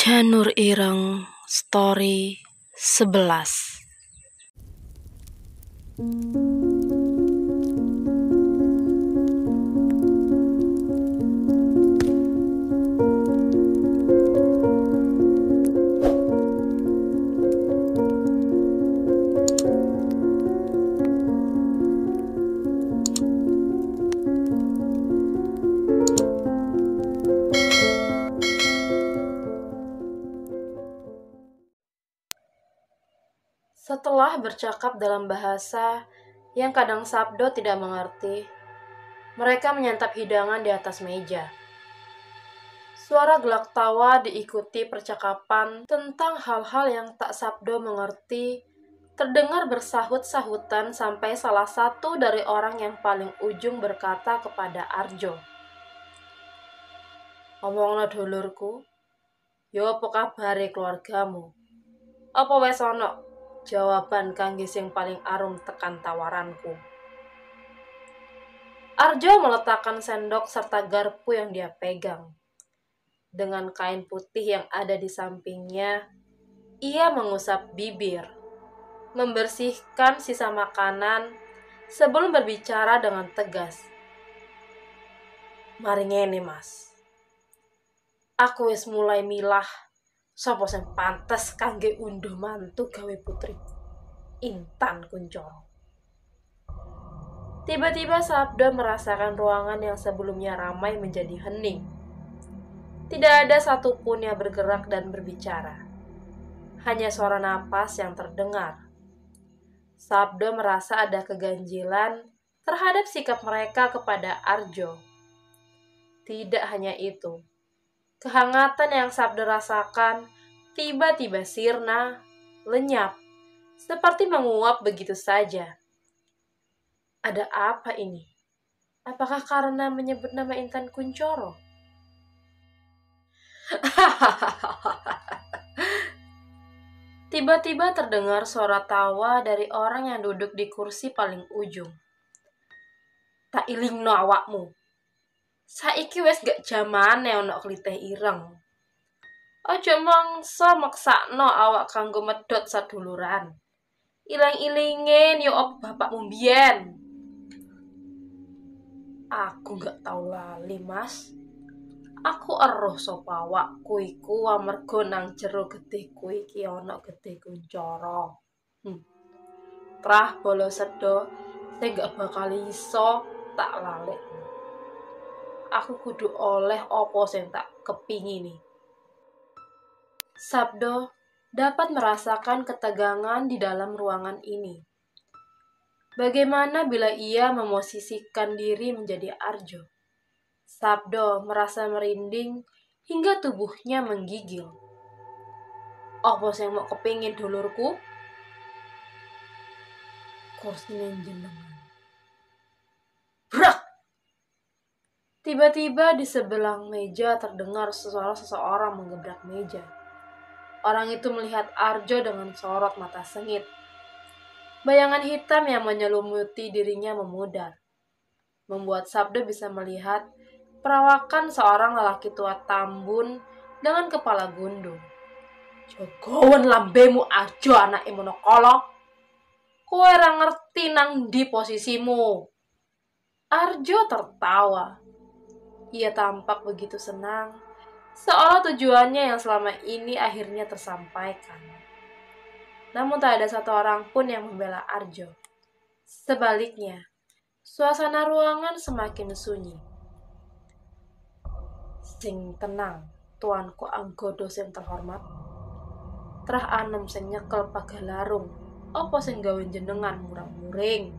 Janur Ireng Story 11. Setelah bercakap dalam bahasa yang kadang Sabdo tidak mengerti, mereka menyantap hidangan di atas meja. Suara gelak tawa diikuti percakapan tentang hal-hal yang tak Sabdo mengerti, terdengar bersahut-sahutan sampai salah satu dari orang yang paling ujung berkata kepada Arjo, "Omongno dulurku, yo apa kabare keluargamu? Apa wes ono jawaban kangge sing paling arum tekan tawaranku?" Arjo meletakkan sendok serta garpu yang dia pegang. Dengan kain putih yang ada di sampingnya, ia mengusap bibir, membersihkan sisa makanan sebelum berbicara dengan tegas. "Mari ngene, Mas. Aku wis mulai milah sapa sing pantes kangge unduh mantu gawe putri Intan Kuncoro." Tiba-tiba Sabdo merasakan ruangan yang sebelumnya ramai menjadi hening. Tidak ada satupun yang bergerak dan berbicara. Hanya suara napas yang terdengar. Sabdo merasa ada keganjilan terhadap sikap mereka kepada Arjo. Tidak hanya itu. Kehangatan yang Sabdo rasakan tiba-tiba sirna, lenyap, seperti menguap begitu saja. Ada apa ini? Apakah karena menyebut nama Intan Kuncoro? Tiba-tiba terdengar suara tawa dari orang yang duduk di kursi paling ujung. "Tak ilingno awakmu. Saiki wis gak jamane ono klitih ireng. Aja mangsa maksakno awak kanggo medhot saduluran. Ilang-ilingin yo op bapakmu mbiyen." "Aku gak tau lali, Mas. Aku eruh sapa awakku iku amarga nang jero gedheku iki ana gedhe Kuncoro. Trah bolo sedo sing gak bakal iso tak lalekno. Aku kudu oleh apa sing tak kepingini." Sabdo dapat merasakan ketegangan di dalam ruangan ini. Bagaimana bila ia memosisikan diri menjadi Arjo? Sabdo merasa merinding hingga tubuhnya menggigil. "Apa sing mau kepingin dulurku?" "Kursine jenengan." Brak! Tiba-tiba di sebelah meja terdengar suara seseorang menggebrak meja. Orang itu melihat Arjo dengan sorot mata sengit. Bayangan hitam yang menyelumuti dirinya memudar, membuat Sabdo bisa melihat perawakan seorang lelaki tua tambun dengan kepala gundul. "Jogowen lambemu Arjo anake monokolo. Kowe ora ngerti nang ndi posisimu." Arjo tertawa. Ia tampak begitu senang, seolah tujuannya yang selama ini akhirnya tersampaikan. Namun tak ada satu orang pun yang membela Arjo. Sebaliknya, suasana ruangan semakin sunyi. "Sing tenang, tuanku anggodo sing terhormat. Trah anem sing nyekel pagalarung, apa sing gawe jenengan murang-muring?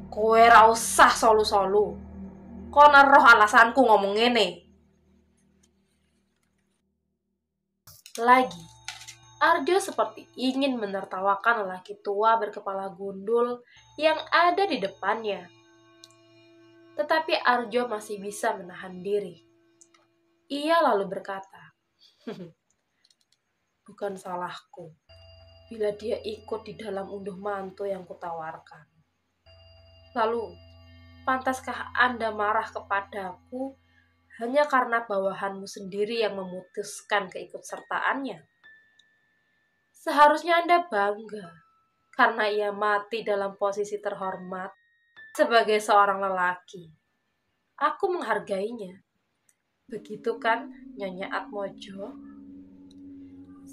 Kowe ra usah solu-solu. Kono roh alasanku ngomong ngene." Lagi, Arjo seperti ingin menertawakan lelaki tua berkepala gundul yang ada di depannya. Tetapi Arjo masih bisa menahan diri. Ia lalu berkata, "Bukan salahku bila dia ikut di dalam unduh mantu yang kutawarkan. Lalu, pantaskah Anda marah kepadaku hanya karena bawahanmu sendiri yang memutuskan keikutsertaannya. Seharusnya Anda bangga karena ia mati dalam posisi terhormat sebagai seorang lelaki. Aku menghargainya. Begitu kan, Nyonya Atmojo?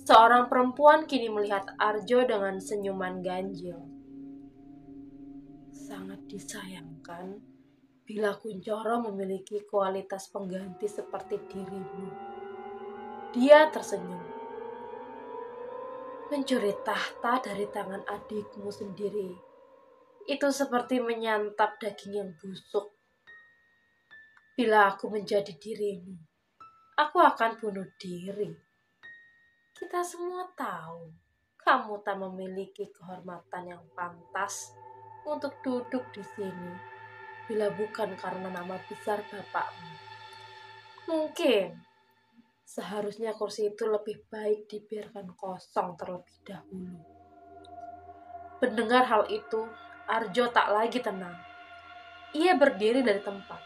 Seorang perempuan kini melihat Arjo dengan senyuman ganjil. Sangat disayangkan bila Kuncoro memiliki kualitas pengganti seperti dirimu. Dia tersenyum. Mencuri tahta dari tangan adikmu sendiri, itu seperti menyantap daging yang busuk. Bila aku menjadi dirimu, aku akan bunuh diri. Kita semua tahu, kamu tak memiliki kehormatan yang pantas untuk duduk di sini, bila bukan karena nama besar bapakmu. Mungkin seharusnya kursi itu lebih baik dibiarkan kosong terlebih dahulu. Mendengar hal itu, Arjo tak lagi tenang. Ia berdiri dari tempat.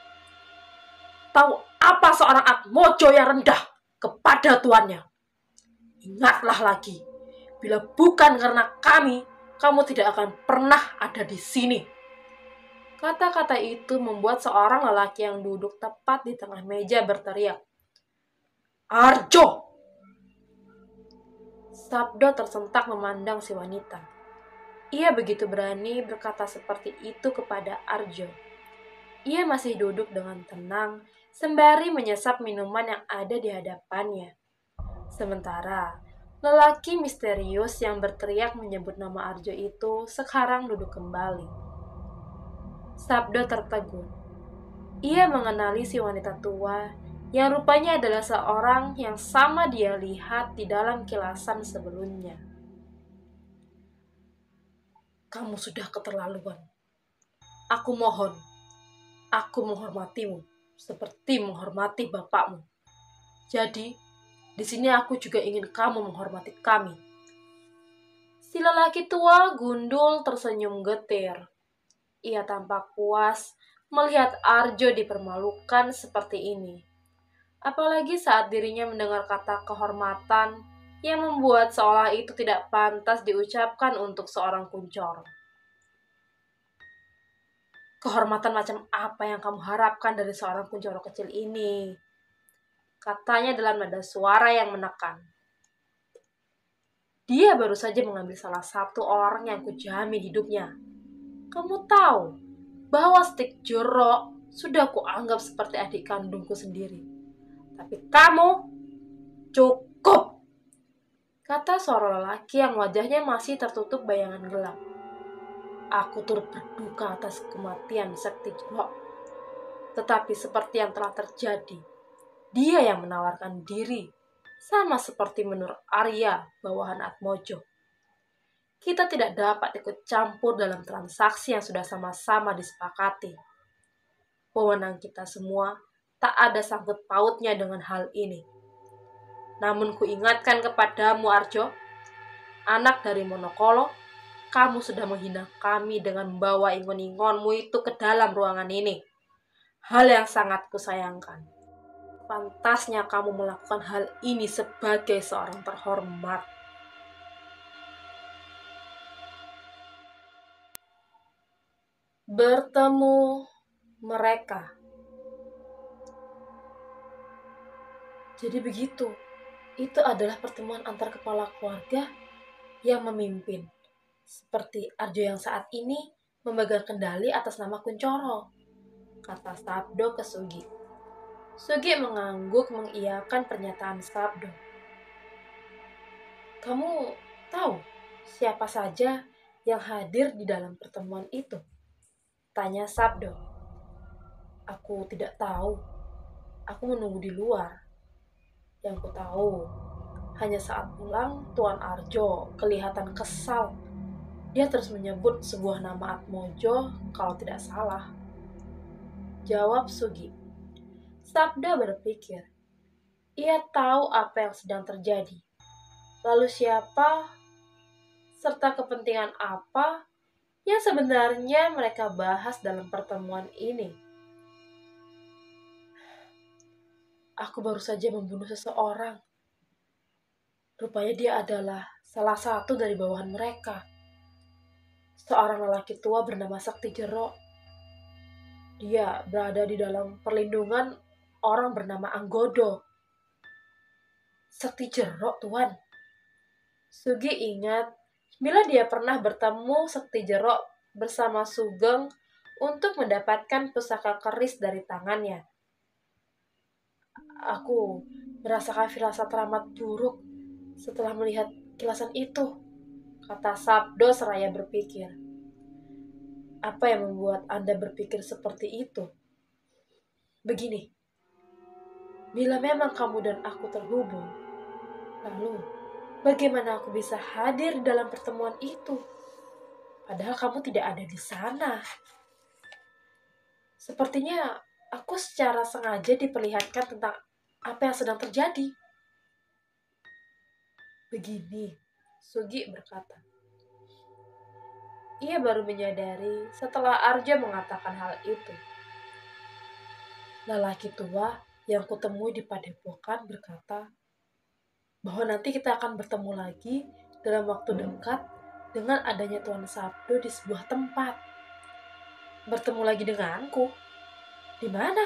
Tahu apa seorang Atmojo yang rendah kepada tuannya? Ingatlah lagi, bila bukan karena kami, kamu tidak akan pernah ada di sini. Kata-kata itu membuat seorang lelaki yang duduk tepat di tengah meja berteriak, Arjo! Sabdo tersentak memandang si wanita. Ia begitu berani berkata seperti itu kepada Arjo. Ia masih duduk dengan tenang, sembari menyesap minuman yang ada di hadapannya. Sementara, lelaki misterius yang berteriak menyebut nama Arjo itu sekarang duduk kembali. Sabdo tertegun. Ia mengenali si wanita tua yang rupanya adalah seorang yang sama dia lihat di dalam kilasan sebelumnya. Kamu sudah keterlaluan. Aku mohon, aku menghormatimu seperti menghormati bapakmu. Jadi, di sini aku juga ingin kamu menghormati kami. Si lelaki tua gundul tersenyum getir. Ia tampak puas melihat Arjo dipermalukan seperti ini. Apalagi saat dirinya mendengar kata kehormatan yang membuat seolah itu tidak pantas diucapkan untuk seorang Kuncoro. Kehormatan macam apa yang kamu harapkan dari seorang Kuncoro kecil ini? Katanya dalam nada suara yang menekan. Dia baru saja mengambil salah satu orang yang kujamin hidupnya. Kamu tahu bahwa stik jorok sudah kuanggap seperti adik kandungku sendiri. Tapi kamu cukup, kata seorang lelaki yang wajahnya masih tertutup bayangan gelap. Aku turut berduka atas kematian Sakti Jorok. Tetapi seperti yang telah terjadi, dia yang menawarkan diri, sama seperti menurut Arya bawahan Atmojo. Kita tidak dapat ikut campur dalam transaksi yang sudah sama-sama disepakati. Wewenang kita semua tak ada sangkut pautnya dengan hal ini. Namun kuingatkan kepadamu Arjo, anak dari Monokolo, kamu sudah menghina kami dengan membawa ingon-ingonmu itu ke dalam ruangan ini. Hal yang sangat kusayangkan. Pantasnya kamu melakukan hal ini sebagai seorang terhormat. Bertemu mereka. Jadi begitu, itu adalah pertemuan antar kepala keluarga yang memimpin. Seperti Arjo yang saat ini memegang kendali atas nama Kuncoro, kata Sabdo ke Sugi. Sugi mengangguk mengiyakan pernyataan Sabdo. Kamu tahu siapa saja yang hadir di dalam pertemuan itu? Tanya Sabdo. Aku tidak tahu. Aku menunggu di luar. Yang ku tahu, hanya saat pulang, Tuan Arjo kelihatan kesal. Dia terus menyebut sebuah nama Atmojo kalau tidak salah. Jawab Sugi. Sabda berpikir. Ia tahu apa yang sedang terjadi. Lalu siapa, serta kepentingan apa yang sebenarnya mereka bahas dalam pertemuan ini. Aku baru saja membunuh seseorang. Rupanya dia adalah salah satu dari bawahan mereka. Seorang lelaki tua bernama Sakti Jero. Dia berada di dalam perlindungan orang bernama Anggodo. Sakti Jero, Tuan. Sugi ingat bila dia pernah bertemu Sakti Jero bersama Sugeng untuk mendapatkan pusaka keris dari tangannya. Aku merasakan firasat teramat buruk setelah melihat kilasan itu, kata Sabdo seraya berpikir. Apa yang membuat Anda berpikir seperti itu? Begini, bila memang kamu dan aku terhubung, lalu bagaimana aku bisa hadir dalam pertemuan itu? Padahal kamu tidak ada di sana. Sepertinya aku secara sengaja diperlihatkan tentang apa yang sedang terjadi. Begini, Sugi berkata. Ia baru menyadari setelah Arja mengatakan hal itu. Lelaki tua yang kutemui di Padepokan berkata bahwa nanti kita akan bertemu lagi dalam waktu dekat dengan adanya Tuan Sabdo di sebuah tempat. Bertemu lagi denganku? Di mana?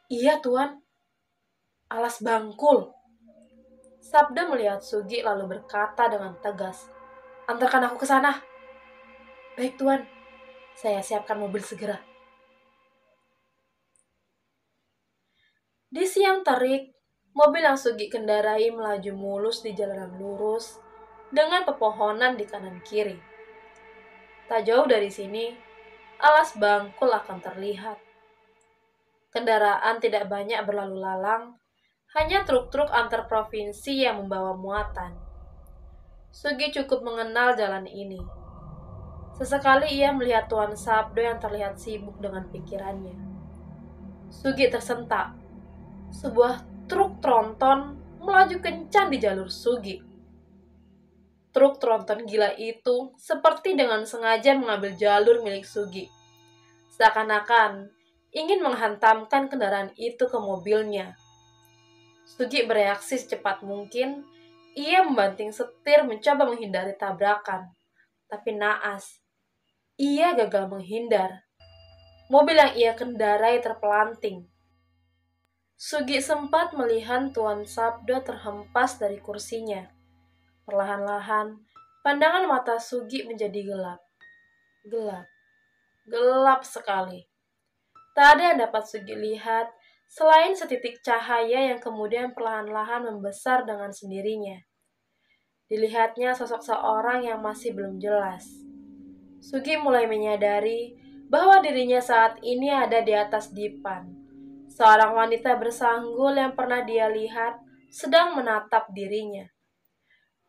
Iya, Tuan. Alas Bangkul. Sabdo melihat Sugi lalu berkata dengan tegas, "Antarkan aku ke sana." "Baik, Tuan. Saya siapkan mobil segera." Di siang terik, mobil yang Sugi kendarai melaju mulus di jalanan lurus dengan pepohonan di kanan kiri. Tak jauh dari sini, Alas Bangkul akan terlihat. Kendaraan tidak banyak berlalu lalang, hanya truk-truk antar provinsi yang membawa muatan. Sugi cukup mengenal jalan ini. Sesekali ia melihat Tuan Sabdo yang terlihat sibuk dengan pikirannya. Sugi tersentak. Sebuah truk tronton melaju kencang di jalur Sugi. Truk tronton gila itu seperti dengan sengaja mengambil jalur milik Sugi. Seakan-akan ingin menghantamkan kendaraan itu ke mobilnya. Sugi bereaksi secepat mungkin. Ia membanting setir mencoba menghindari tabrakan. Tapi naas. Ia gagal menghindar. Mobil yang ia kendarai terpelanting. Sugi sempat melihat Tuan Sabdo terhempas dari kursinya. Perlahan-lahan, pandangan mata Sugi menjadi gelap. Gelap. Gelap sekali. Tak ada yang dapat Sugi lihat selain setitik cahaya yang kemudian perlahan-lahan membesar dengan sendirinya. Dilihatnya sosok seorang yang masih belum jelas. Sugi mulai menyadari bahwa dirinya saat ini ada di atas dipan. Seorang wanita bersanggul yang pernah dia lihat sedang menatap dirinya.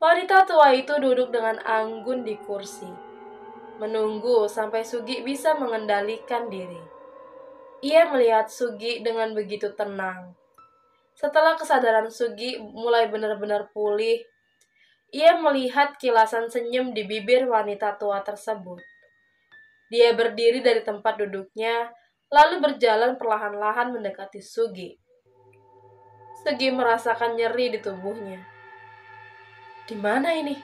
Wanita tua itu duduk dengan anggun di kursi, menunggu sampai Sugi bisa mengendalikan diri. Ia melihat Sugi dengan begitu tenang. Setelah kesadaran Sugi mulai benar-benar pulih, ia melihat kilasan senyum di bibir wanita tua tersebut. Dia berdiri dari tempat duduknya, lalu berjalan perlahan-lahan mendekati Sugi. Sugi merasakan nyeri di tubuhnya. "Di mana ini?"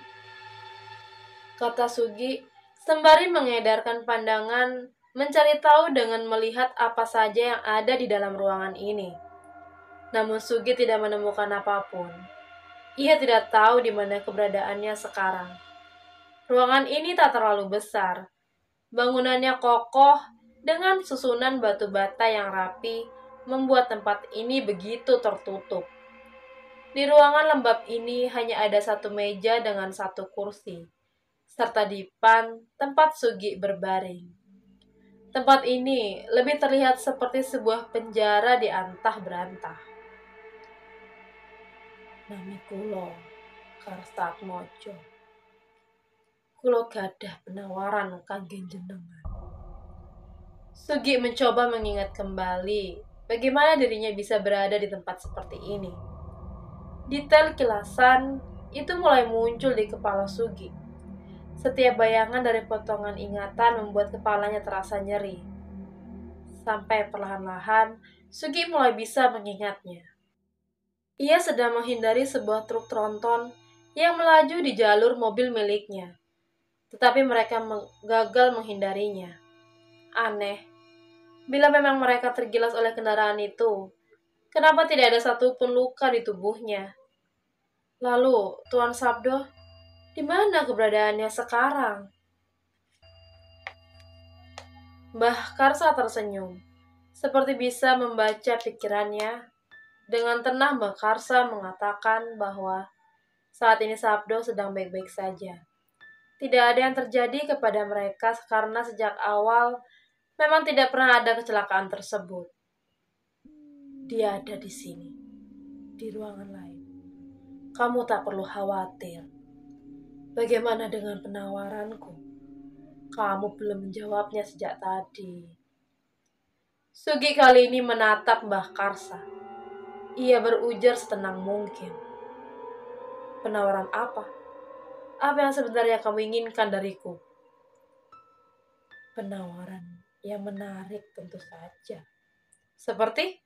kata Sugi, sembari mengedarkan pandangan, mencari tahu dengan melihat apa saja yang ada di dalam ruangan ini. Namun Sugi tidak menemukan apapun. Ia tidak tahu di mana keberadaannya sekarang. Ruangan ini tak terlalu besar. Bangunannya kokoh dengan susunan batu bata yang rapi, membuat tempat ini begitu tertutup. Di ruangan lembab ini hanya ada satu meja dengan satu kursi, serta dipan tempat Sugi berbaring. Tempat ini lebih terlihat seperti sebuah penjara di antah berantah. "Nami kulo Karsat Mojo. Kulo gadah penawaran kangge jenengan." Sugi mencoba mengingat kembali bagaimana dirinya bisa berada di tempat seperti ini. Detail kilasan itu mulai muncul di kepala Sugi. Setiap bayangan dari potongan ingatan membuat kepalanya terasa nyeri. Sampai perlahan-lahan, Sugi mulai bisa mengingatnya. Ia sedang menghindari sebuah truk tronton yang melaju di jalur mobil miliknya, tetapi mereka gagal menghindarinya. Aneh, bila memang mereka tergilas oleh kendaraan itu, kenapa tidak ada satupun luka di tubuhnya? Lalu, Tuan Sabdo, di mana keberadaannya sekarang? Mbah Karsa tersenyum, seperti bisa membaca pikirannya. Dengan tenang Mbah Karsa mengatakan bahwa saat ini Sabdo sedang baik-baik saja. Tidak ada yang terjadi kepada mereka karena sejak awal memang tidak pernah ada kecelakaan tersebut. Dia ada di sini, di ruangan lain. Kamu tak perlu khawatir. Bagaimana dengan penawaranku? Kamu belum menjawabnya sejak tadi. Sugi kali ini menatap Mbah Karsa. Ia berujar setenang mungkin. Penawaran apa? Apa yang sebenarnya kamu inginkan dariku? Penawaran yang menarik tentu saja. Seperti?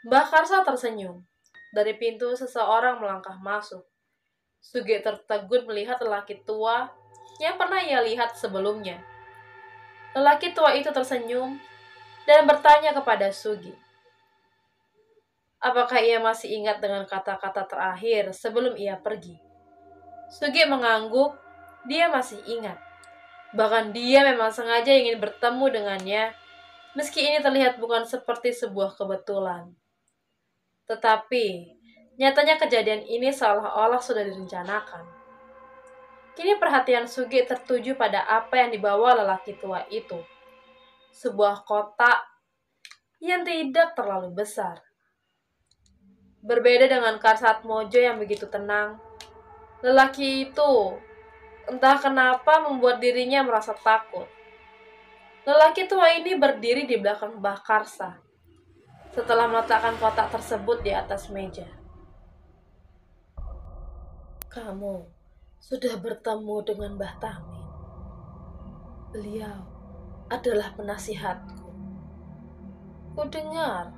Mbah Karsa tersenyum. Dari pintu seseorang melangkah masuk. Sugi tertegun melihat lelaki tua yang pernah ia lihat sebelumnya. Lelaki tua itu tersenyum dan bertanya kepada Sugi. Apakah ia masih ingat dengan kata-kata terakhir sebelum ia pergi? Sugi mengangguk, dia masih ingat. Bahkan dia memang sengaja ingin bertemu dengannya, meski ini terlihat bukan seperti sebuah kebetulan. Tetapi, nyatanya kejadian ini seolah-olah sudah direncanakan. Kini perhatian Sugi tertuju pada apa yang dibawa lelaki tua itu. Sebuah kotak yang tidak terlalu besar. Berbeda dengan Karsat Mojo yang begitu tenang, lelaki itu entah kenapa membuat dirinya merasa takut. Lelaki tua ini berdiri di belakang Mbah Karsa setelah meletakkan kotak tersebut di atas meja. Kamu sudah bertemu dengan Mbah Tamin. Beliau adalah penasihatku. Kudengar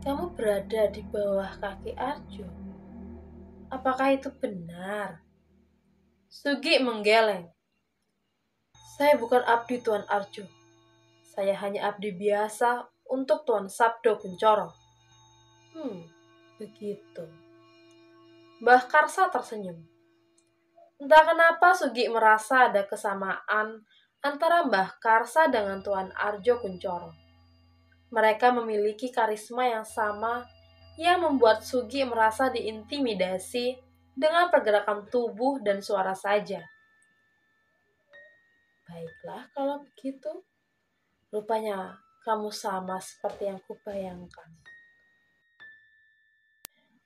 kamu berada di bawah kaki Arjo. Apakah itu benar? Sugi menggeleng. Saya bukan abdi Tuan Arjo. Saya hanya abdi biasa untuk Tuan Sabdo Kuncoro. Begitu. Mbah Karsa tersenyum. Entah kenapa Sugi merasa ada kesamaan antara Mbah Karsa dengan Tuan Arjo Kuncoro. Mereka memiliki karisma yang sama yang membuat Sugi merasa diintimidasi dengan pergerakan tubuh dan suara saja. Baiklah kalau begitu. Rupanya kamu sama seperti yang kubayangkan.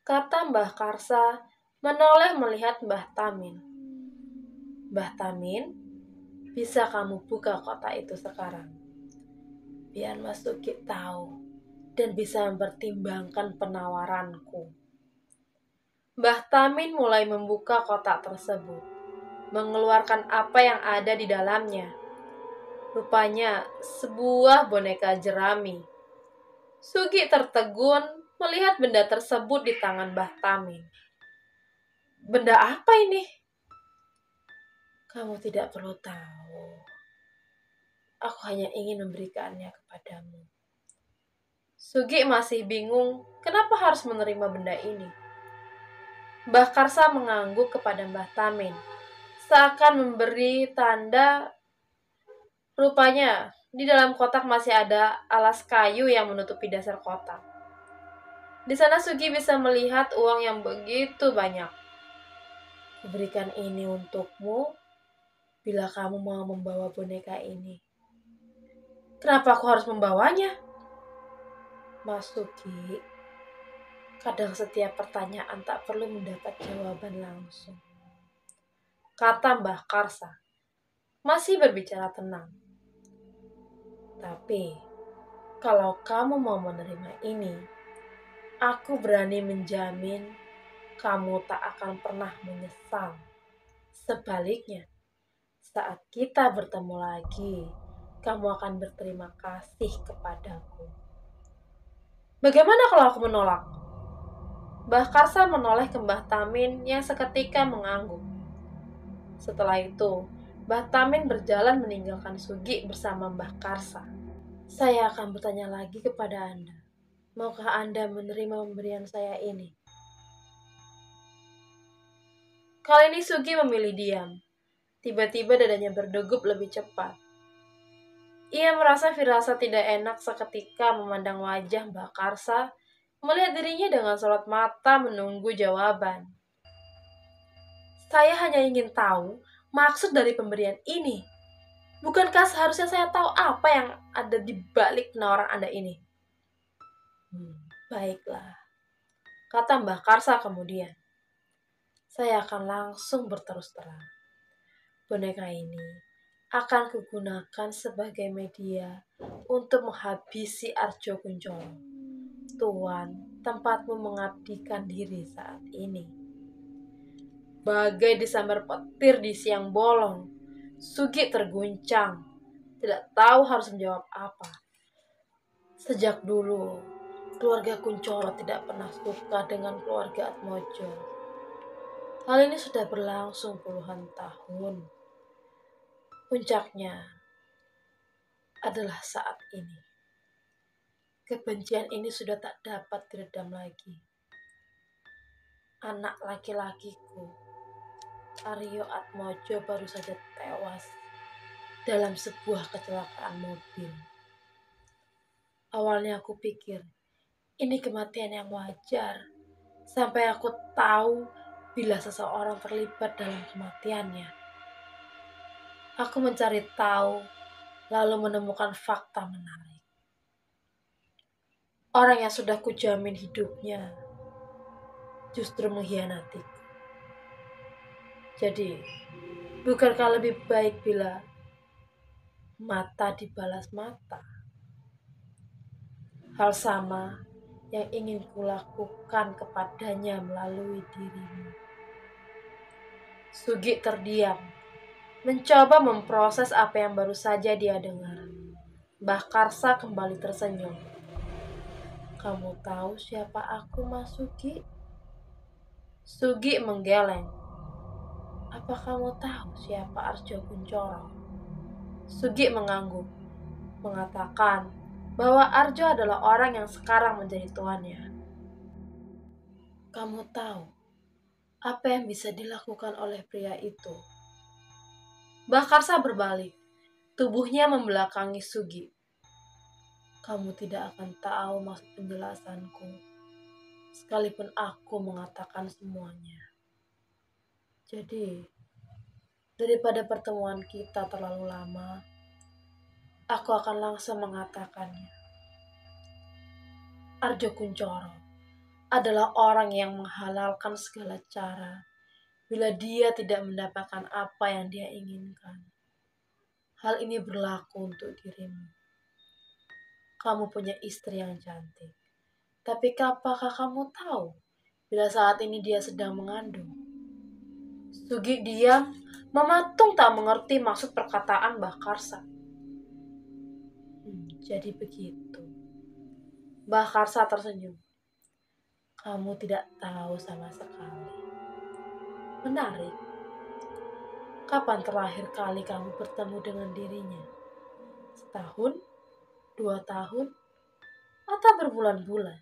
Kata Mbah Karsa menoleh melihat Mbah Tamin. Mbah Tamin, bisa kamu buka kotak itu sekarang? Biar Mas Sugi tahu dan bisa mempertimbangkan penawaranku. Mbah Tamin mulai membuka kotak tersebut, mengeluarkan apa yang ada di dalamnya. Rupanya sebuah boneka jerami. Sugi tertegun melihat benda tersebut di tangan Mbah Tamin. Benda apa ini? Kamu tidak perlu tahu. Aku hanya ingin memberikannya kepadamu. Sugi masih bingung kenapa harus menerima benda ini. Mbah Karsa mengangguk kepada Mbah Tamin, seakan memberi tanda. Rupanya di dalam kotak masih ada alas kayu yang menutupi dasar kotak. Di sana Sugi bisa melihat uang yang begitu banyak. Kuberikan ini untukmu bila kamu mau membawa boneka ini. Kenapa aku harus membawanya? Mas Sugi, kadang setiap pertanyaan tak perlu mendapat jawaban langsung. Kata Mbah Karsa, masih berbicara tenang. Tapi, kalau kamu mau menerima ini, aku berani menjamin kamu tak akan pernah menyesal. Sebaliknya, saat kita bertemu lagi, kamu akan berterima kasih kepadaku. Bagaimana kalau aku menolak? Mbah Karsa menoleh ke Mbah Tamin yang seketika mengangguk. Setelah itu, Mbah Tamin berjalan meninggalkan Sugi bersama Mbah Karsa. Saya akan bertanya lagi kepada Anda. Maukah Anda menerima pemberian saya ini? Kali ini Sugi memilih diam. Tiba-tiba dadanya berdegup lebih cepat. Ia merasa firasat tidak enak seketika memandang wajah Mbah Karsa, melihat dirinya dengan sorot mata menunggu jawaban. Saya hanya ingin tahu maksud dari pemberian ini. Bukankah seharusnya saya tahu apa yang ada di balik penawaran Anda ini? Baiklah, kata Mbah Karsa kemudian. Saya akan langsung berterus terang. Boneka ini akan kugunakan sebagai media untuk menghabisi Arjo Kuncoro. Tuan, tempatmu mengabdikan diri saat ini. Bagai disambar petir di siang bolong, Sugi terguncang, tidak tahu harus menjawab apa. Sejak dulu, keluarga Kuncoro tidak pernah suka dengan keluarga Atmojo. Hal ini sudah berlangsung puluhan tahun. Puncaknya adalah saat ini. Kebencian ini sudah tak dapat diredam lagi. Anak laki-lakiku, Aryo Atmojo, baru saja tewas dalam sebuah kecelakaan mobil. Awalnya aku pikir ini kematian yang wajar, sampai aku tahu bila seseorang terlibat dalam kematiannya. Aku mencari tahu, lalu menemukan fakta menarik. Orang yang sudah kujamin hidupnya justru mengkhianatiku. Jadi, bukankah lebih baik bila mata dibalas mata? Hal sama yang ingin kulakukan kepadanya melalui dirimu. Sugi terdiam, mencoba memproses apa yang baru saja dia dengar. Mbah Karsa kembali tersenyum. Kamu tahu siapa aku, Mas Sugi? Sugi menggeleng. Apa kamu tahu siapa Arjo Kuncoro? Sugi mengangguk, mengatakan bahwa Arjo adalah orang yang sekarang menjadi tuannya. Kamu tahu apa yang bisa dilakukan oleh pria itu? Mbah Karsa berbalik, tubuhnya membelakangi Sugi. Kamu tidak akan tahu maksud penjelasanku, sekalipun aku mengatakan semuanya. Jadi, daripada pertemuan kita terlalu lama, aku akan langsung mengatakannya. Arjo Kuncoro adalah orang yang menghalalkan segala cara bila dia tidak mendapatkan apa yang dia inginkan. Hal ini berlaku untuk dirimu. Kamu punya istri yang cantik. Tapi apakah kamu tahu bila saat ini dia sedang mengandung? Sugi diam, mematung tak mengerti maksud perkataan Mbah Karsa. Jadi begitu. Mbah Karsa tersenyum. Kamu tidak tahu sama sekali. Menarik. Kapan terakhir kali kamu bertemu dengan dirinya? Setahun? 2 tahun? Atau berbulan-bulan?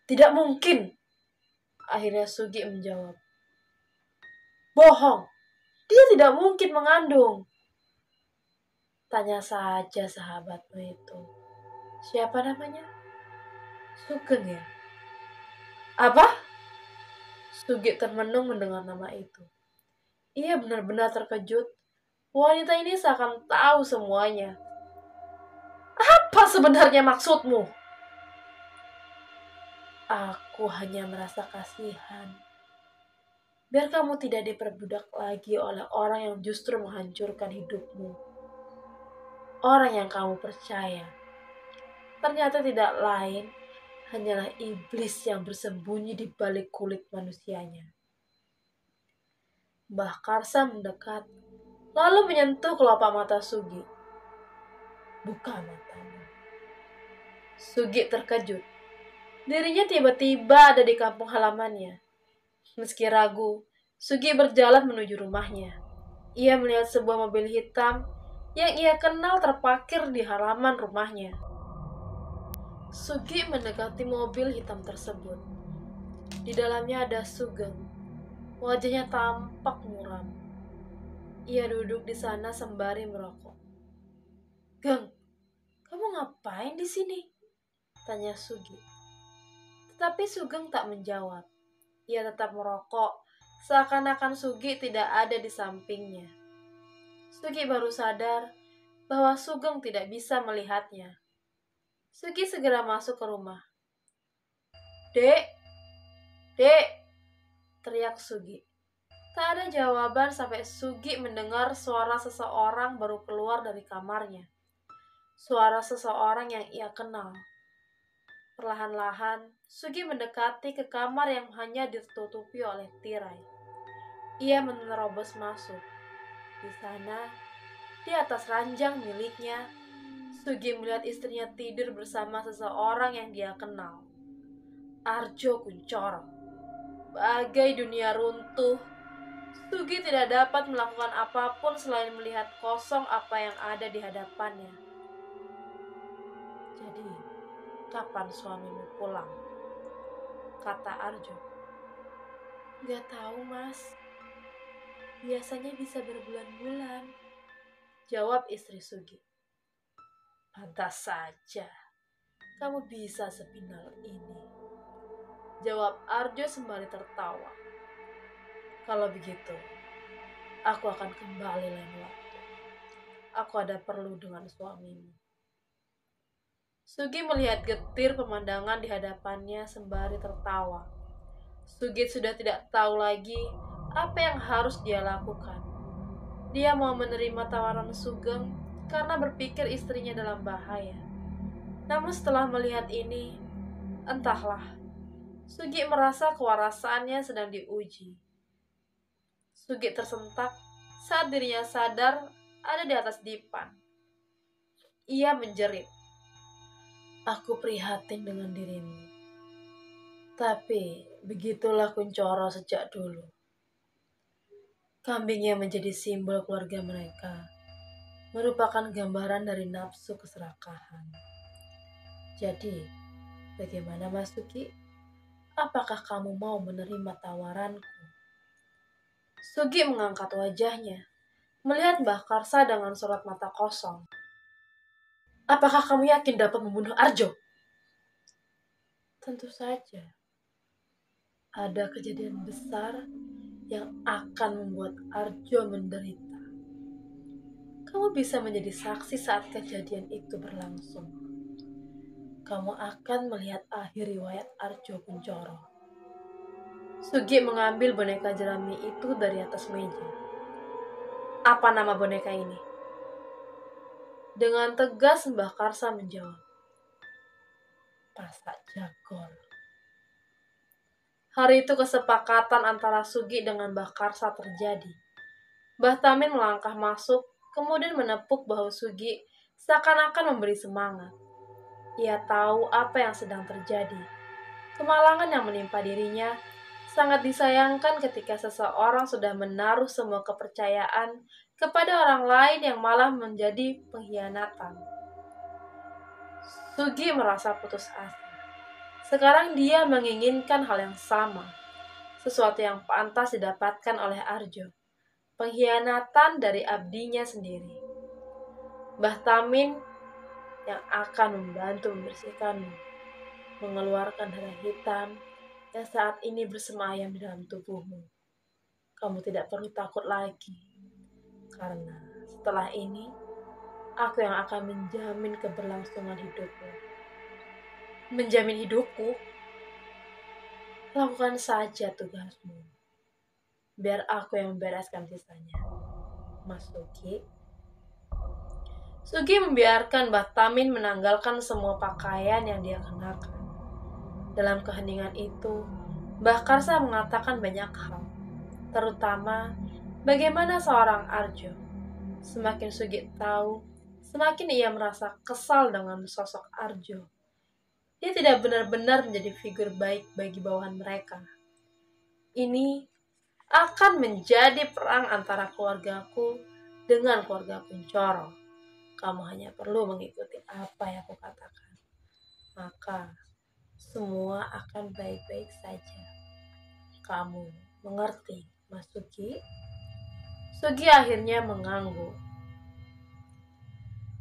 Tidak mungkin. Akhirnya Sugi menjawab. Bohong. Dia tidak mungkin mengandung. Tanya saja sahabatmu itu. Siapa namanya? Sugeng ya? Apa? Sugi termenung mendengar nama itu. Ia benar-benar terkejut. Wanita ini seakan tahu semuanya. Apa sebenarnya maksudmu? Aku hanya merasa kasihan. Biar kamu tidak diperbudak lagi oleh orang yang justru menghancurkan hidupmu. Orang yang kamu percaya ternyata tidak lain hanyalah iblis yang bersembunyi di balik kulit manusianya. Mbah Karsa mendekat, lalu menyentuh kelopak mata Sugi. Buka matanya. Sugi terkejut. Dirinya tiba-tiba ada di kampung halamannya. Meski ragu, Sugi berjalan menuju rumahnya. Ia melihat sebuah mobil hitam yang ia kenal terparkir di halaman rumahnya. Sugi mendekati mobil hitam tersebut. Di dalamnya ada Sugeng. Wajahnya tampak muram. Ia duduk di sana sembari merokok. "Geng, kamu ngapain di sini?" tanya Sugi. Tetapi Sugeng tak menjawab. Ia tetap merokok, seakan-akan Sugi tidak ada di sampingnya. Sugi baru sadar bahwa Sugeng tidak bisa melihatnya. Sugi segera masuk ke rumah. "Dek, Dek!" teriak Sugi. Tak ada jawaban sampai Sugi mendengar suara seseorang baru keluar dari kamarnya. Suara seseorang yang ia kenal. Perlahan-lahan, Sugi mendekati ke kamar yang hanya ditutupi oleh tirai. Ia menerobos masuk. Di sana, di atas ranjang miliknya, Sugi melihat istrinya tidur bersama seseorang yang dia kenal. Arjo Kuncoro. Bagai dunia runtuh, Sugi tidak dapat melakukan apapun selain melihat kosong apa yang ada di hadapannya. "Jadi, kapan suamimu pulang?" kata Arjo. "Gak tahu, Mas. Biasanya bisa berbulan-bulan," jawab istri Sugi. "Pantas saja kamu bisa sepinal ini," jawab Arjo sembari tertawa. "Kalau begitu, aku akan kembali lain waktu. Aku ada perlu dengan suamimu." Sugi melihat getir pemandangan di hadapannya sembari tertawa. Sugi sudah tidak tahu lagi apa yang harus dia lakukan. Dia mau menerima tawaran Sugeng karena berpikir istrinya dalam bahaya. Namun setelah melihat ini, entahlah, Sugi merasa kewarasannya sedang diuji. Sugi tersentak saat dirinya sadar ada di atas dipan. Ia menjerit, "Aku prihatin dengan dirimu. Tapi begitulah Kuncoro sejak dulu. Kambing yang menjadi simbol keluarga mereka merupakan gambaran dari nafsu keserakahan. Jadi, bagaimana Mas Sugi? Apakah kamu mau menerima tawaranku?" Sugi mengangkat wajahnya, melihat Mbah Karsa dengan sorot mata kosong. "Apakah kamu yakin dapat membunuh Arjo?" "Tentu saja. Ada kejadian besar yang akan membuat Arjo menderita. Kamu bisa menjadi saksi saat kejadian itu berlangsung. Kamu akan melihat akhir riwayat Arjo Kuncoro." Sugi mengambil boneka jerami itu dari atas meja. "Apa nama boneka ini?" Dengan tegas Mbah Karsa menjawab, "Pasak Jagor." Hari itu kesepakatan antara Sugi dengan Mbah Karsa terjadi. Mbah Tamin melangkah masuk, kemudian menepuk bahu Sugi seakan-akan memberi semangat. Ia tahu apa yang sedang terjadi. Kemalangan yang menimpa dirinya sangat disayangkan ketika seseorang sudah menaruh semua kepercayaan kepada orang lain yang malah menjadi pengkhianatan. Sugi merasa putus asa. Sekarang dia menginginkan hal yang sama, sesuatu yang pantas didapatkan oleh Arjo, pengkhianatan dari abdinya sendiri. Mbah Tamin yang akan membantu membersihkanmu, mengeluarkan darah hitam yang saat ini bersemayam di dalam tubuhmu. Kamu tidak perlu takut lagi, karena setelah ini, aku yang akan menjamin keberlangsungan hidupmu. Menjamin hidupku? Lakukan saja tugasmu. Biar aku yang membereskan sisanya. Mas Sugi. Sugi membiarkan Mbah Tamin menanggalkan semua pakaian yang dia kenakan. Dalam keheningan itu, Mbah Karsa mengatakan banyak hal, terutama bagaimana seorang Arjo. Semakin Sugi tahu, semakin ia merasa kesal dengan sosok Arjo. Dia tidak benar-benar menjadi figur baik bagi bawahan mereka. Ini akan menjadi perang antara keluargaku dengan keluarga Kuncoro. Kamu hanya perlu mengikuti apa yang aku katakan. Maka semua akan baik-baik saja. Kamu mengerti, Mas Sugi? Sugi akhirnya mengangguk.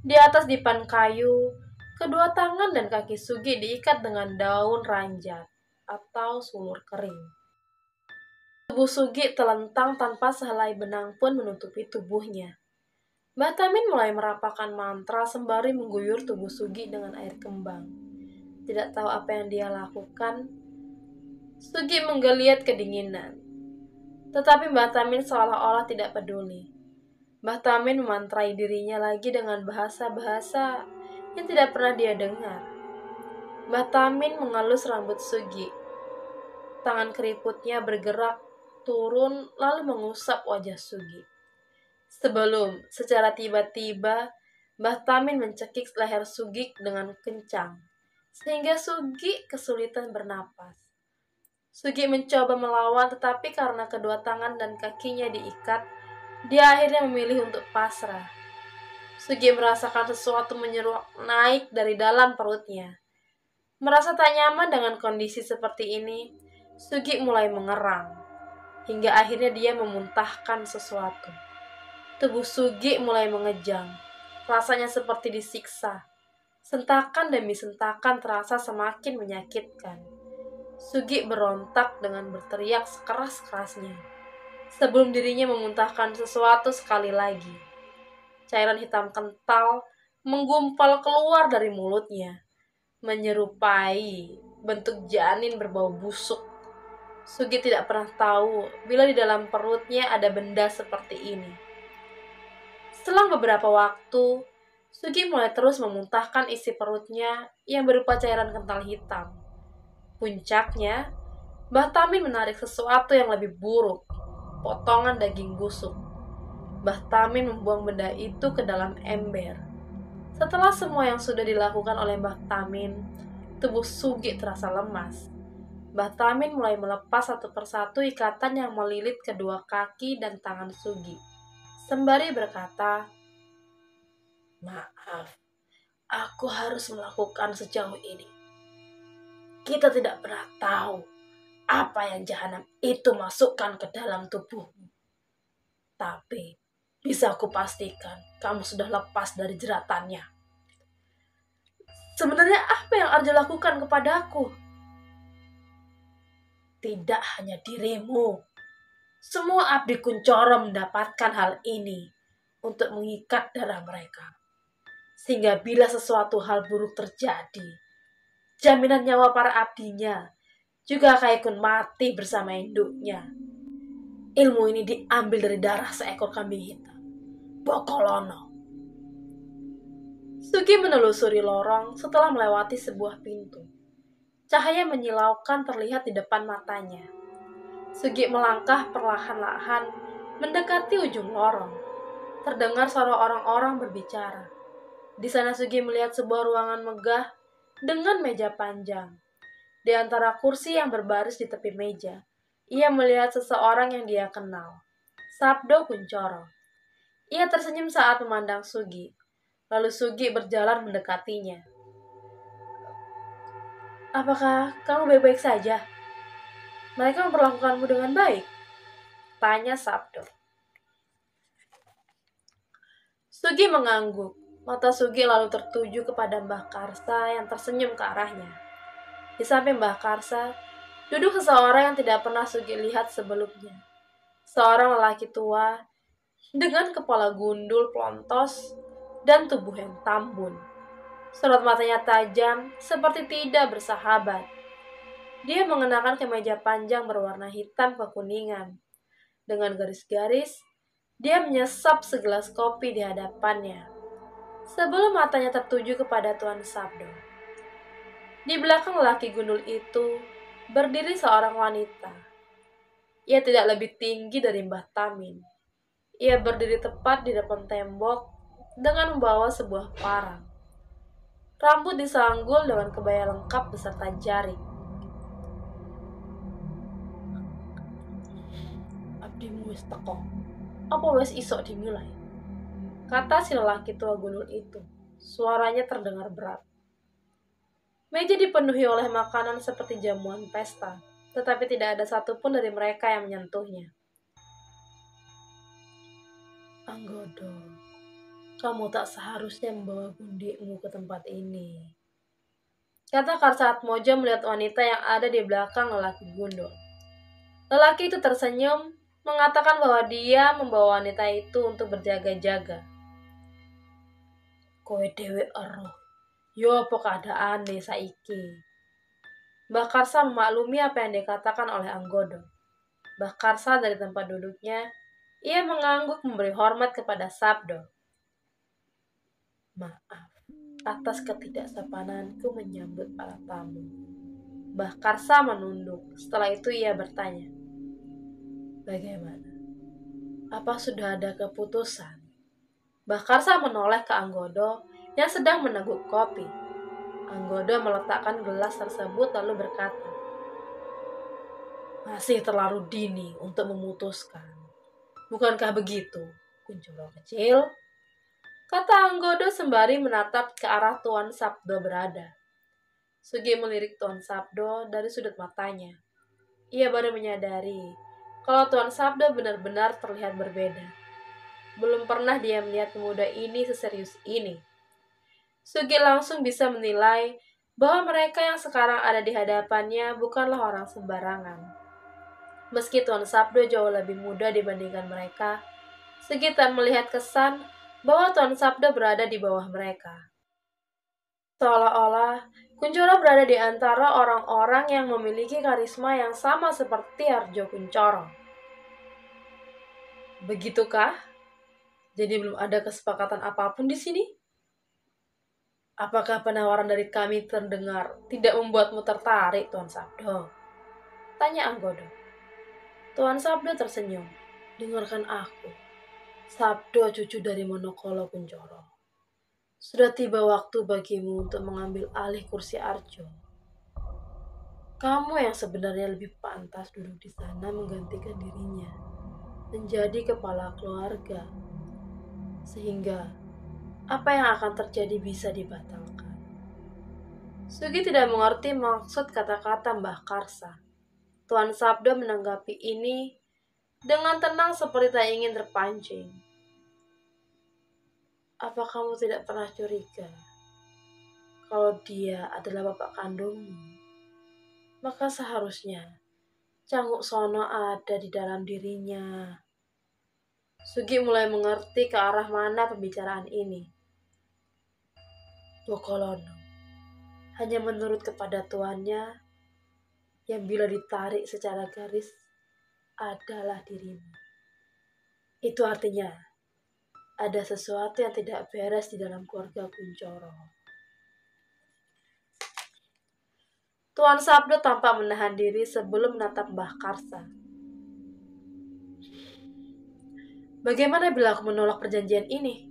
Di atas dipan kayu, kedua tangan dan kaki Sugi diikat dengan daun ranjat atau sulur kering. Tubuh Sugi telentang tanpa sehelai benang pun menutupi tubuhnya. Mbah Tamin mulai merapalkan mantra sembari mengguyur tubuh Sugi dengan air kembang. Tidak tahu apa yang dia lakukan, Sugi menggeliat kedinginan. Tetapi Mbah Tamin seolah-olah tidak peduli. Mbah Tamin memantrai dirinya lagi dengan bahasa-bahasa yang tidak pernah dia dengar. Mbah Tamin mengelus rambut Sugi. Tangan keriputnya bergerak turun lalu mengusap wajah Sugi. Sebelum secara tiba-tiba Mbah Tamin mencekik leher Sugi dengan kencang, sehingga Sugi kesulitan bernapas. Sugi mencoba melawan, tetapi karena kedua tangan dan kakinya diikat, dia akhirnya memilih untuk pasrah. Sugi merasakan sesuatu menyeruak naik dari dalam perutnya. Merasa tak nyaman dengan kondisi seperti ini, Sugi mulai mengerang. Hingga akhirnya dia memuntahkan sesuatu. Tubuh Sugi mulai mengejang. Rasanya seperti disiksa. Sentakan demi sentakan terasa semakin menyakitkan. Sugi berontak dengan berteriak sekeras-kerasnya. Sebelum dirinya memuntahkan sesuatu sekali lagi. Cairan hitam kental menggumpal keluar dari mulutnya, menyerupai bentuk janin berbau busuk. Sugi tidak pernah tahu bila di dalam perutnya ada benda seperti ini. Setelah beberapa waktu, Sugi mulai terus memuntahkan isi perutnya yang berupa cairan kental hitam. Puncaknya, Mbah Tamin menarik sesuatu yang lebih buruk. Potongan daging busuk. Mbah Tamin membuang benda itu ke dalam ember. Setelah semua yang sudah dilakukan oleh Mbah Tamin, tubuh Sugi terasa lemas. Mbah Tamin mulai melepas satu persatu ikatan yang melilit kedua kaki dan tangan Sugi. Sembari berkata, "Maaf, aku harus melakukan sejauh ini. Kita tidak pernah tahu apa yang jahanam itu masukkan ke dalam tubuhmu. Tapi, bisa aku pastikan kamu sudah lepas dari jeratannya." "Sebenarnya apa yang Arjo lakukan kepadaku?" "Tidak hanya dirimu. Semua abdi Kuncoro mendapatkan hal ini untuk mengikat darah mereka. Sehingga bila sesuatu hal buruk terjadi, jaminan nyawa para abdinya juga akan ikut mati bersama induknya. Ilmu ini diambil dari darah seekor kambing hitam, Bokolono." Sugi menelusuri lorong setelah melewati sebuah pintu. Cahaya menyilaukan terlihat di depan matanya. Sugi melangkah perlahan-lahan mendekati ujung lorong. Terdengar suara orang-orang berbicara. Di sana Sugi melihat sebuah ruangan megah dengan meja panjang. Di antara kursi yang berbaris di tepi meja, ia melihat seseorang yang dia kenal, Sabdo Kuncoro. Ia tersenyum saat memandang Sugi, lalu Sugi berjalan mendekatinya. "Apakah kamu baik-baik saja? Mereka memperlakukanmu dengan baik?" tanya Sabdo. Sugi mengangguk. Mata Sugi lalu tertuju kepada Mbah Karsa yang tersenyum ke arahnya. Di samping Mbah Karsa, duduk seseorang yang tidak pernah Sugi lihat sebelumnya. Seorang lelaki tua dengan kepala gundul plontos dan tubuh yang tambun. Sorot matanya tajam seperti tidak bersahabat. Dia mengenakan kemeja panjang berwarna hitam kekuningan. Dengan garis-garis, dia menyesap segelas kopi di hadapannya. Sebelum matanya tertuju kepada Tuan Sabdo. Di belakang lelaki gundul itu berdiri seorang wanita. Ia tidak lebih tinggi dari Mbah Tamin. Ia berdiri tepat di depan tembok dengan membawa sebuah parang. Rambut disanggul dengan kebaya lengkap beserta jaring. "Abdimu wis teko. Apa wis isok dimulai?" kata si lelaki tua gundul itu. Suaranya terdengar berat. Meja dipenuhi oleh makanan seperti jamuan pesta, tetapi tidak ada satupun dari mereka yang menyentuhnya. "Anggodo, kamu tak seharusnya membawa gundikmu ke tempat ini," kata Karsaatmojo melihat wanita yang ada di belakang lelaki gundul. Lelaki itu tersenyum, mengatakan bahwa dia membawa wanita itu untuk berjaga-jaga. "Kowe dhewe eruh, yo apa keadaane saiki?" Mbah Karsa memaklumi apa yang dikatakan oleh Anggodo. Mbah Karsa dari tempat duduknya, ia mengangguk memberi hormat kepada Sabdo. "Maaf atas ketidaksopananku menyambut para tamu." Mbah Karsa menunduk. Setelah itu ia bertanya, "Bagaimana? Apa sudah ada keputusan?" Mbah Karsa menoleh ke Anggodo yang sedang meneguk kopi. Anggodo meletakkan gelas tersebut lalu berkata, "Masih terlalu dini untuk memutuskan. Bukankah begitu, Kuncoro kecil?" kata Anggodo sembari menatap ke arah Tuan Sabdo berada. Sugi melirik Tuan Sabdo dari sudut matanya. Ia baru menyadari kalau Tuan Sabdo benar-benar terlihat berbeda. Belum pernah dia melihat pemuda ini seserius ini. Sugi langsung bisa menilai bahwa mereka yang sekarang ada di hadapannya bukanlah orang sembarangan. Meski Tuan Sabdo jauh lebih muda dibandingkan mereka, Sugi tak melihat kesan bahwa Tuan Sabdo berada di bawah mereka. Seolah-olah Kuncoro berada di antara orang-orang yang memiliki karisma yang sama seperti Arjo Kuncoro. "Begitukah? Jadi belum ada kesepakatan apapun di sini? Apakah penawaran dari kami terdengar tidak membuatmu tertarik, Tuan Sabdo?" tanya Anggodo. Tuan Sabdo tersenyum. "Dengarkan aku, Sabdo cucu dari Monokolo Kuncoro. Sudah tiba waktu bagimu untuk mengambil alih kursi Arjo. Kamu yang sebenarnya lebih pantas duduk di sana menggantikan dirinya, menjadi kepala keluarga. Sehingga apa yang akan terjadi bisa dibatalkan." Sugi tidak mengerti maksud kata-kata Mbah Karsa. Tuan Sabdo menanggapi ini dengan tenang seperti tak ingin terpancing. "Apa kamu tidak pernah curiga kalau dia adalah bapak kandungmu? Maka seharusnya Canguk Sono ada di dalam dirinya." Sugi mulai mengerti ke arah mana pembicaraan ini. Bokolono hanya menurut kepada tuannya yang bila ditarik secara garis adalah dirimu. Itu artinya ada sesuatu yang tidak beres di dalam keluarga Kuncoro. Tuan Sabdo tampak menahan diri sebelum menatap Mbah Karsa. "Bagaimana bila aku menolak perjanjian ini?"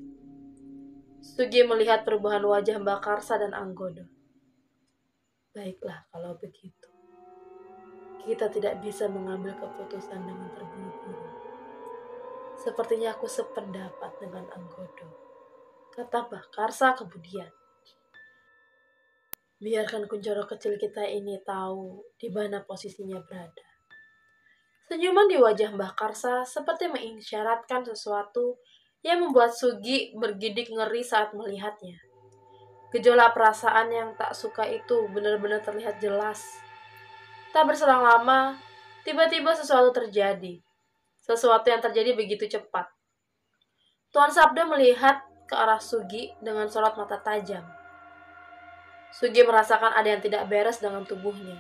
Sugi melihat perubahan wajah Mbah Karsa dan Anggodo. "Baiklah kalau begitu. Kita tidak bisa mengambil keputusan dengan terburu-buru. Sepertinya aku sependapat dengan Anggodo," kata Mbah Karsa kemudian. "Biarkan Kuncoro kecil kita ini tahu di mana posisinya berada." Senyuman di wajah Mbah Karsa seperti mengisyaratkan sesuatu yang membuat Sugi bergidik ngeri saat melihatnya. Gejolak perasaan yang tak suka itu benar-benar terlihat jelas. Tak berselang lama, tiba-tiba sesuatu terjadi. Sesuatu yang terjadi begitu cepat. Tuan Sabdo melihat ke arah Sugi dengan sorot mata tajam. Sugi merasakan ada yang tidak beres dengan tubuhnya.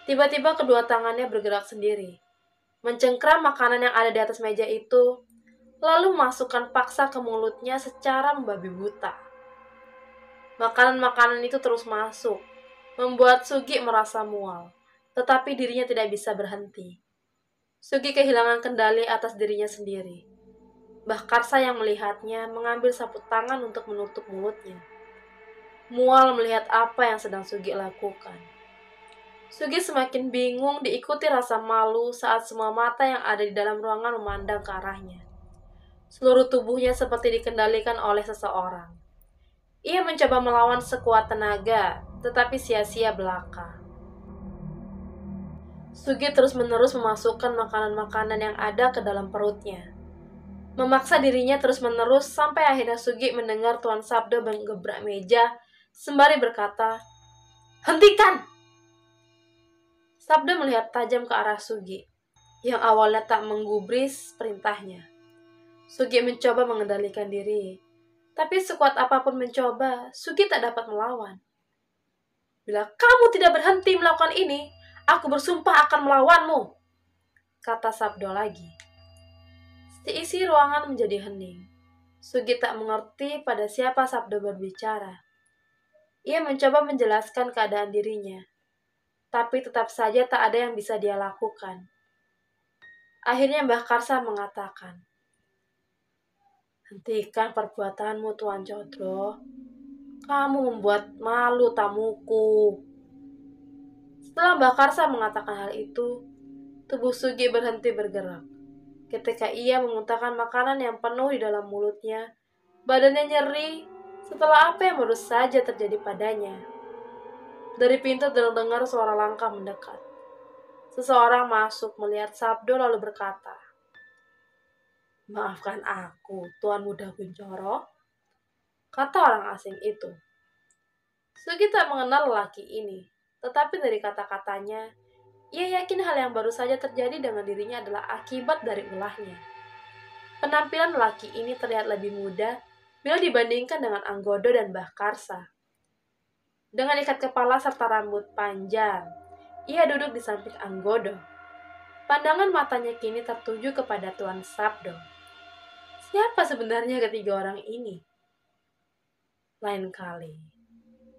Tiba-tiba kedua tangannya bergerak sendiri, mencengkram makanan yang ada di atas meja itu, lalu memasukkan paksa ke mulutnya secara membabi buta. Makanan-makanan itu terus masuk, membuat Sugi merasa mual, tetapi dirinya tidak bisa berhenti. Sugi kehilangan kendali atas dirinya sendiri. Mbah Karsa yang melihatnya mengambil sapu tangan untuk menutup mulutnya. mual melihat apa yang sedang Sugi lakukan. Sugi semakin bingung diikuti rasa malu saat semua mata yang ada di dalam ruangan memandang ke arahnya. Seluruh tubuhnya seperti dikendalikan oleh seseorang. Ia mencoba melawan sekuat tenaga, tetapi sia-sia belaka. Sugi terus-menerus memasukkan makanan-makanan yang ada ke dalam perutnya. Memaksa dirinya terus-menerus sampai akhirnya Sugi mendengar Tuan Sabdo menggebrak meja sembari berkata, "Hentikan!" Sabdo melihat tajam ke arah Sugi, yang awalnya tak menggubris perintahnya. Sugi mencoba mengendalikan diri, tapi sekuat apapun mencoba, Sugi tak dapat melawan. "Bila kamu tidak berhenti melakukan ini, aku bersumpah akan melawanmu," kata Sabdo lagi. Seisi ruangan menjadi hening. Sugi tak mengerti pada siapa Sabdo berbicara. Ia mencoba menjelaskan keadaan dirinya, tapi tetap saja tak ada yang bisa dia lakukan. Akhirnya Mbah Karsa mengatakan, "Hentikan perbuatanmu, Tuan Codro. Kamu membuat malu tamuku." Setelah Mbah Karsa mengatakan hal itu, tubuh Sugi berhenti bergerak. Ketika ia memuntahkan makanan yang penuh di dalam mulutnya, badannya nyeri setelah apa yang baru saja terjadi padanya. Dari pintu terdengar suara langkah mendekat. Seseorang masuk melihat Sabdo lalu berkata, "Maafkan aku, Tuan Muda Kuncoro," kata orang asing itu. Sugi tak mengenal lelaki ini, tetapi dari kata-katanya, ia yakin hal yang baru saja terjadi dengan dirinya adalah akibat dari ulahnya. Penampilan lelaki ini terlihat lebih muda bila dibandingkan dengan Anggodo dan Mbah Karsa. Dengan ikat kepala serta rambut panjang, ia duduk di samping Anggodo. Pandangan matanya kini tertuju kepada Tuan Sabdo. Siapa sebenarnya ketiga orang ini? Lain kali,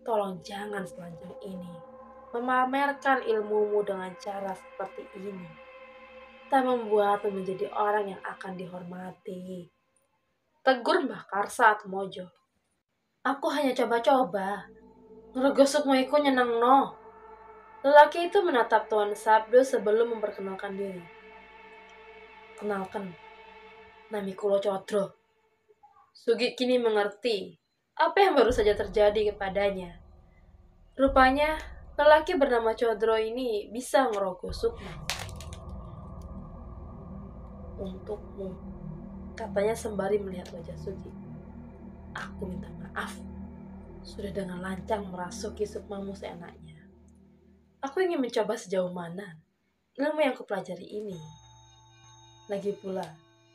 tolong jangan selanjang ini memamerkan ilmumu dengan cara seperti ini. Tak membuatmu menjadi orang yang akan dihormati, tegur Mbah Karsa Atmojo. "Aku hanya coba-coba. Ngerogosukmu iku nyeneng no." Lelaki itu menatap Tuan Sabdo sebelum memperkenalkan diri. "Kenalkan, nami kulo Codro." Sugi kini mengerti apa yang baru saja terjadi kepadanya. Rupanya, lelaki bernama Codro ini bisa ngerogosukmu. "Untukmu," katanya sembari melihat wajah Sugi. "Aku minta maaf, sudah dengan lancang merasuki sukmamu seenaknya. Aku ingin mencoba sejauh mana ilmu yang kupelajari ini. Lagi pula,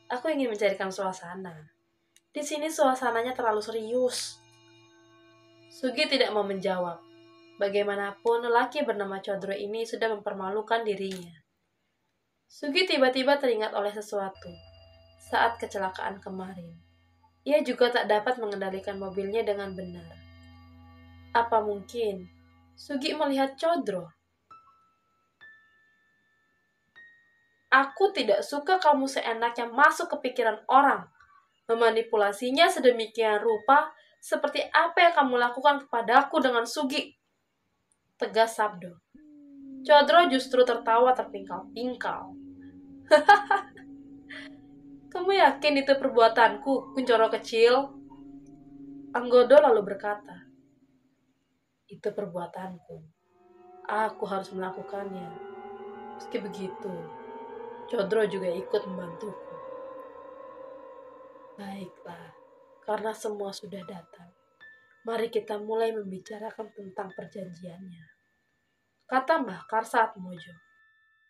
aku ingin mencarikan suasana. Di sini suasananya terlalu serius." Sugi tidak mau menjawab. Bagaimanapun, lelaki bernama Codro ini sudah mempermalukan dirinya. Sugi tiba-tiba teringat oleh sesuatu. Saat kecelakaan kemarin, ia juga tak dapat mengendalikan mobilnya dengan benar. Apa mungkin Sugi melihat Codro? "Aku tidak suka kamu seenaknya masuk ke pikiran orang, memanipulasinya sedemikian rupa seperti apa yang kamu lakukan kepadaku dengan Sugi," tegas Sabdo. Codro justru tertawa terpingkal-pingkal. "Kamu yakin itu perbuatanku, Kuncoro kecil?" Anggodo lalu berkata, "Itu perbuatanku. Aku harus melakukannya." Meski begitu, Codro juga ikut membantuku. "Baiklah, karena semua sudah datang, mari kita mulai membicarakan tentang perjanjiannya," kata Mbah Karsa Atmojo.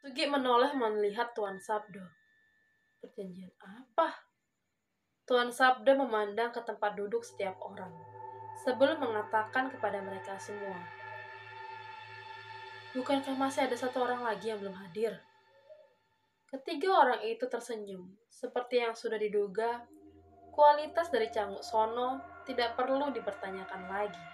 Sugi menoleh melihat Tuan Sabdo. "Perjanjian apa?" Tuan Sabdo memandang ke tempat duduk setiap orang, sebelum mengatakan kepada mereka semua, "Bukankah masih ada satu orang lagi yang belum hadir?" Ketiga orang itu tersenyum, seperti yang sudah diduga, kualitas dari Canguk Sono tidak perlu dipertanyakan lagi.